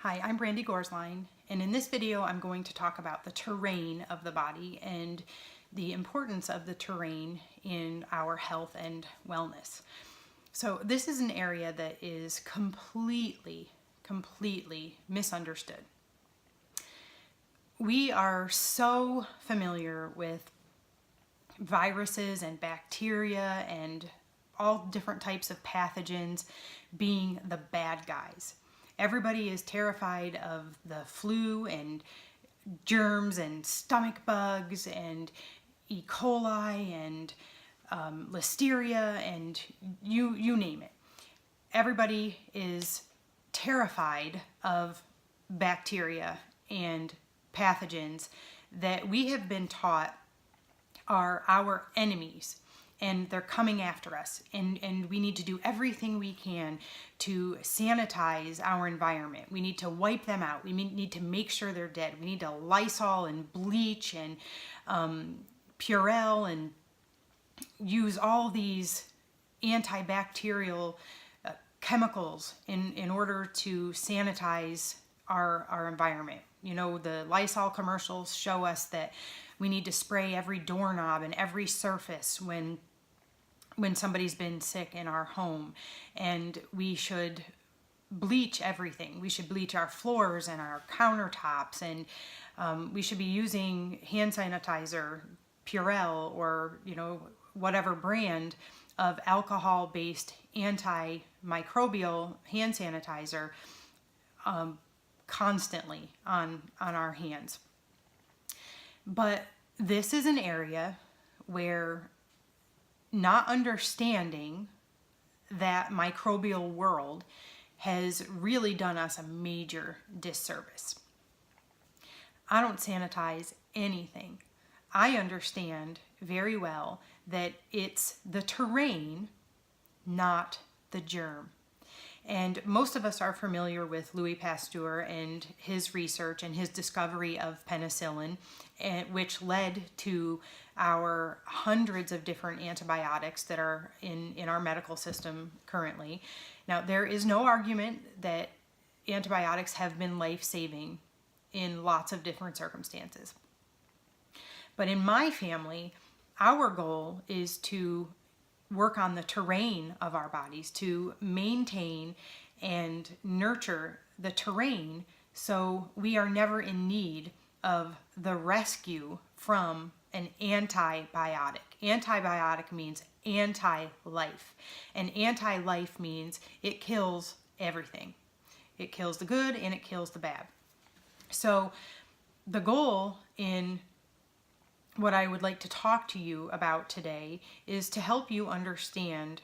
Hi, I'm Brandy Gorsline, and in this video I'm going to talk about the terrain of the body and the importance of the terrain in our health and wellness. So this is an area that is completely misunderstood. We are so familiar with viruses and bacteria and all different types of pathogens being the bad guys. Everybody is terrified of the flu and germs and stomach bugs and E. coli and listeria and you name it. Everybody is terrified of bacteria and pathogens that we have been taught are our enemies, and they're coming after us, and we need to do everything we can to sanitize our environment. We need to wipe them out. We need to make sure they're dead. We need to Lysol and bleach and Purell and use all these antibacterial chemicals in order to sanitize our environment. You know, the Lysol commercials show us that we need to spray every doorknob and every surface when somebody's been sick in our home, and we should bleach everything. We should bleach our floors and our countertops, and we should be using hand sanitizer, Purell, or whatever brand of alcohol-based antimicrobial hand sanitizer constantly on our hands. But this is an area where not understanding that microbial world has really done us a major disservice. I don't sanitize anything. I understand very well that it's the terrain, not the germ. And most of us are familiar with Louis Pasteur and his research and his discovery of penicillin, which led to our hundreds of different antibiotics that are in our medical system currently. Now, there is no argument that antibiotics have been life-saving in lots of different circumstances. But in my family, our goal is to work on the terrain of our bodies, to maintain and nurture the terrain so we are never in need of the rescue from an antibiotic. Antibiotic means anti-life, and anti-life means it kills everything. It kills the good and it kills the bad. So the goal in what I would like to talk to you about today is to help you understand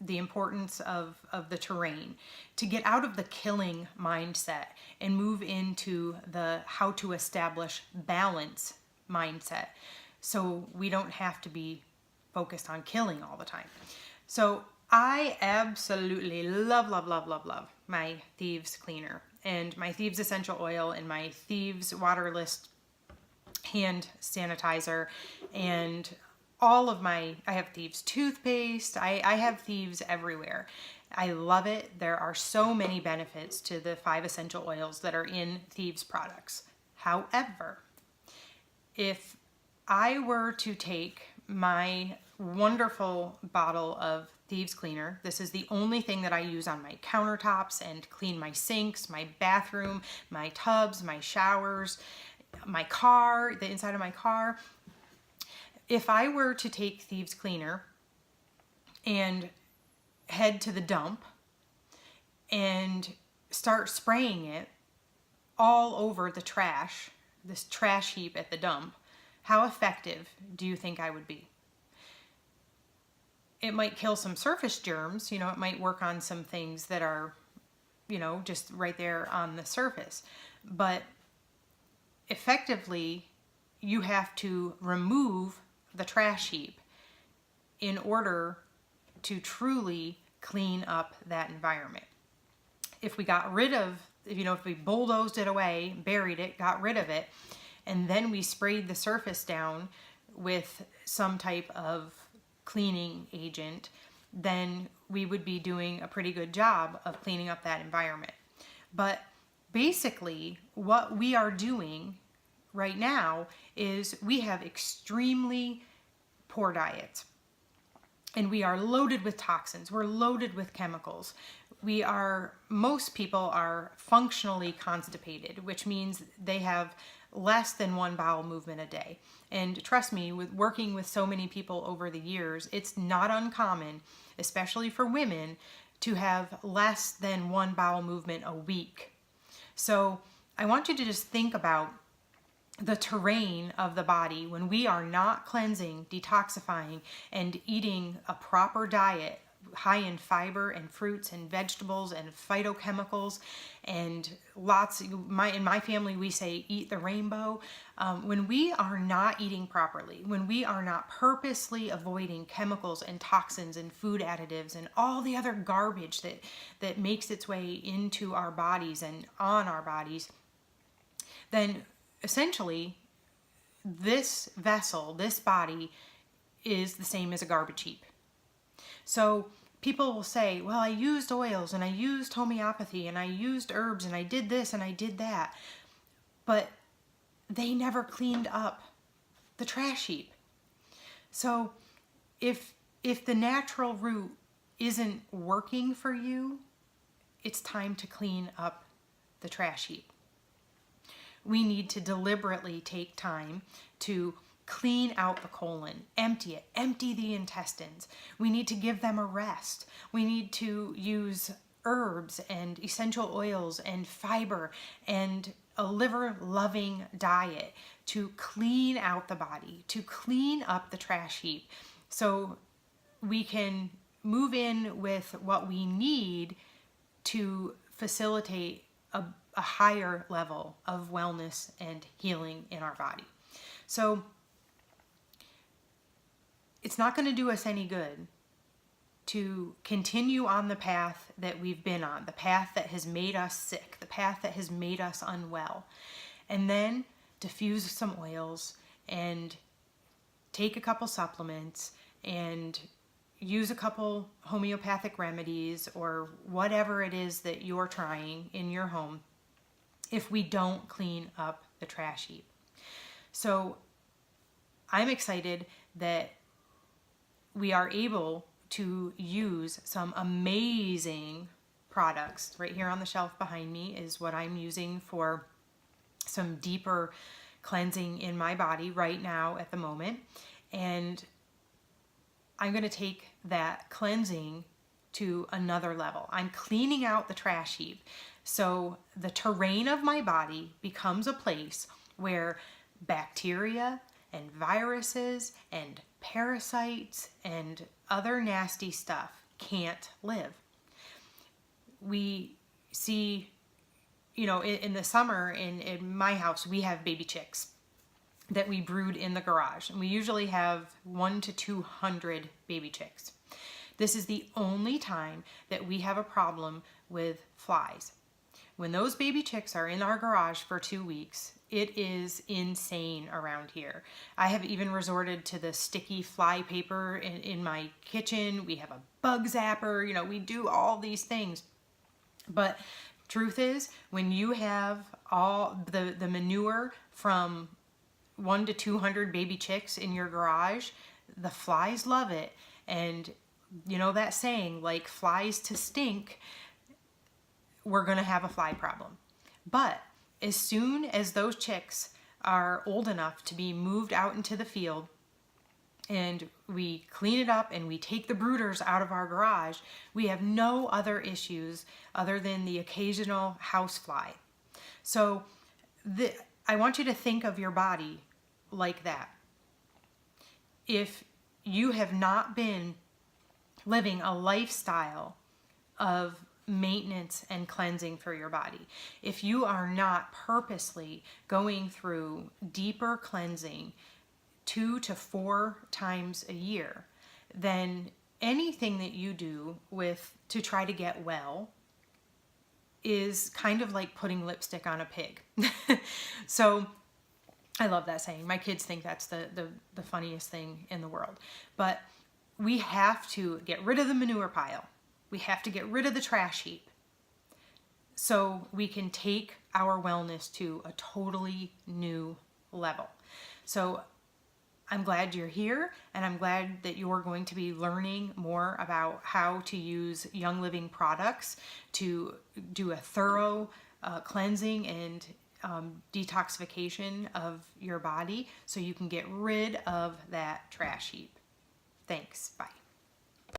the importance of the terrain, to get out of the killing mindset and move into the how to establish balance mindset, so we don't have to be focused on killing all the time. So I absolutely love my Thieves cleaner and my Thieves essential oil and my Thieves waterless hand sanitizer, and all of I have Thieves toothpaste. I have Thieves everywhere. I love it. There are so many benefits to the 5 essential oils that are in Thieves products. However, if I were to take my wonderful bottle of Thieves cleaner, this is the only thing that I use on my countertops and clean my sinks, my bathroom, my tubs, my showers, my car, the inside of my car. If I were to take Thieves cleaner and head to the dump and start spraying it all over the trash, this trash heap at the dump, how effective do you think I would be? It might kill some surface germs, it might work on some things that are, just right there on the surface. But effectively, you have to remove the trash heap in order to truly clean up that environment. If we got rid of, if we bulldozed it away, buried it, got rid of it, and then we sprayed the surface down with some type of cleaning agent, then we would be doing a pretty good job of cleaning up that environment. But basically what we are doing right now is we have extremely poor diets. And we are loaded with toxins. We're loaded with chemicals. Most people are functionally constipated, which means they have less than one bowel movement a day. And trust me, with working with so many people over the years, it's not uncommon, especially for women, to have less than one bowel movement a week. So I want you to just think about the terrain of the body when we are not cleansing, detoxifying, and eating a proper diet high in fiber and fruits and vegetables and phytochemicals and lots. In my family, we say eat the rainbow. When we are not eating properly, when we are not purposely avoiding chemicals and toxins and food additives and all the other garbage that makes its way into our bodies and on our bodies, then essentially this vessel, this body, is the same as a garbage heap. So people will say, well, I used oils and I used homeopathy and I used herbs and I did this and I did that. But they never cleaned up the trash heap. So if the natural route isn't working for you, it's time to clean up the trash heap. We need to deliberately take time to clean out the colon, empty it, empty the intestines. We need to give them a rest. We need to use herbs and essential oils and fiber and a liver-loving diet to clean out the body, to clean up the trash heap, so we can move in with what we need to facilitate a higher level of wellness and healing in our body. So it's not going to do us any good to continue on the path that we've been on, the path that has made us sick, the path that has made us unwell, and then diffuse some oils and take a couple supplements and use a couple homeopathic remedies or whatever it is that you're trying in your home if we don't clean up the trash heap. So I'm excited that we are able to use some amazing products. Right here on the shelf behind me is what I'm using for some deeper cleansing in my body right now at the moment. And I'm going to take that cleansing to another level. I'm cleaning out the trash heap. So the terrain of my body becomes a place where bacteria and viruses and parasites and other nasty stuff can't live. We see, in the summer in my house, we have baby chicks that we brood in the garage. And we usually have 100 to 200 baby chicks. This is the only time that we have a problem with flies. When those baby chicks are in our garage for 2 weeks, it is insane around here. I have even resorted to the sticky fly paper in my kitchen. We have a bug zapper, we do all these things. But truth is, when you have all the manure from 100 to 200 baby chicks in your garage, the flies love it. And that saying, like flies to stink, we're going to have a fly problem. But as soon as those chicks are old enough to be moved out into the field and we clean it up and we take the brooders out of our garage, we have no other issues other than the occasional house fly. So I want you to think of your body like that. If you have not been living a lifestyle of maintenance and cleansing for your body, if you are not purposely going through deeper cleansing 2 to 4 times a year, then anything that you do to try to get well is kind of like putting lipstick on a pig. So I love that saying. My kids think that's the funniest thing in the world. But we have to get rid of the manure pile. We have to get rid of the trash heap so we can take our wellness to a totally new level. So I'm glad you're here, and I'm glad that you're going to be learning more about how to use Young Living products to do a thorough cleansing and detoxification of your body so you can get rid of that trash heap. Thanks. Bye.